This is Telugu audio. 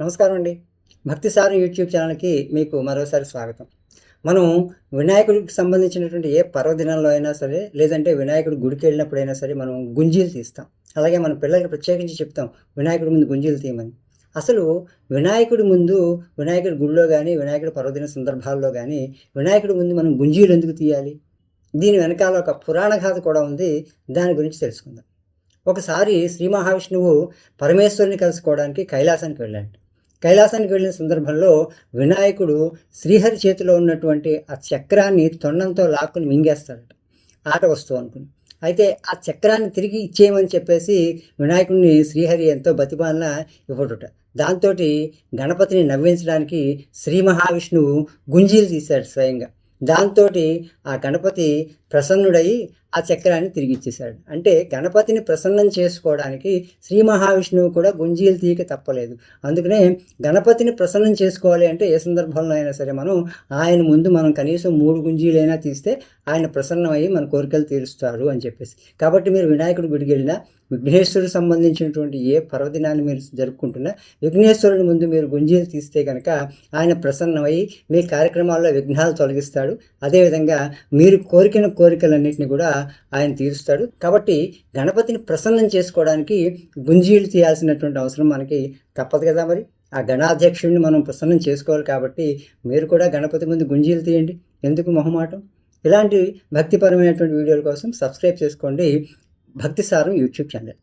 నమస్కారం అండి. భక్తి సారం యూట్యూబ్ ఛానల్‌కి మీకు మరోసారి స్వాగతం. మనం వినాయకుడికి సంబంధించినటువంటి ఏ పర్వదినాల్లో అయినా సరే, లేదంటే వినాయకుడి గుడికెళ్ళినప్పుడైనా సరే మనం గుంజీలు తీస్తాం. అలాగే మన పిల్లలకి ప్రత్యేకించి చెప్తాం వినాయకుడి ముందు గుంజీలు తీయమని. అసలు వినాయకుడి ముందు వినాయకుడి గుడిలో గాని, వినాయకుడి పర్వదిన సందర్భాల్లో గాని, వినాయకుడి ముందు మనం గుంజీలు ఎందుకు తీయాలి? దీని వెనకాల ఒక పురాణ గాథ కూడా ఉంది. దాని గురించి తెలుసుకుందాం. ఒకసారి శ్రీ మహావిష్ణువు పరమేశ్వరుని కలుసుకోవడానికి కైలాసానికి వెళ్ళాడట. కైలాసానికి వెళ్ళిన సందర్భంలో వినాయకుడు శ్రీహరి చేతిలో ఉన్నటువంటి ఆ చక్రాన్ని తొండంతో లాక్కుని మింగేస్తాడట, ఆట వస్తువు అనుకుని. అయితే ఆ చక్రాన్ని తిరిగి ఇచ్చేయమని చెప్పేసి వినాయకుడిని శ్రీహరి ఎంతో బతిమాలిన ఇవ్వడుట. దాంతోటి గణపతిని నవ్వించడానికి శ్రీ మహావిష్ణువు గుంజీలు తీశాడు స్వయంగా. దాంతోటి ఆ గణపతి ప్రసన్నుడై ఆ చక్రాన్ని తిరిగి ఇచ్చేశాడు. అంటే గణపతిని ప్రసన్నం చేసుకోవడానికి శ్రీ మహావిష్ణువు కూడా గుంజీలు తీయక తప్పలేదు. అందుకనే గణపతిని ప్రసన్నం చేసుకోవాలి అంటే ఏ సందర్భంలో అయినా సరే ఆయన ముందు మనం కనీసం 3 గుంజీలైనా తీస్తే ఆయన ప్రసన్నమయ్యి మన కోరికలు తీరుస్తాడు అని చెప్పేసి. కాబట్టి మీరు వినాయకుడి గుడికి వెళ్ళినా, విఘ్నేశ్వరుడికి సంబంధించినటువంటి ఏ పర్వదినాన్ని మీరు జరుపుకుంటున్నా, విఘ్నేశ్వరుడి ముందు మీరు గుంజీలు తీస్తే కనుక ఆయన ప్రసన్నమయ్యి మీ కార్యక్రమాల్లో విఘ్నాలు తొలగిస్తాడు. అదేవిధంగా మీరు కోరికల కోరికలన్నింటినీ కూడా ఆయన తీరుస్తాడు. కాబట్టి గణపతిని ప్రసన్నం చేసుకోవడానికి గుంజీలు తీయాల్సినటువంటి అవసరం మనకి తప్పదు కదా. మరి ఆ గణాధ్యక్షుడిని మనం ప్రసన్నం చేసుకోవాలి. కాబట్టి మీరు కూడా గణపతి ముందు గుంజీలు తీయండి. ఎందుకు మొహమాటం? ఇలాంటి భక్తిపరమైనటువంటి వీడియోల కోసం సబ్స్క్రైబ్ చేసుకోండి భక్తి సారం యూట్యూబ్ ఛానల్.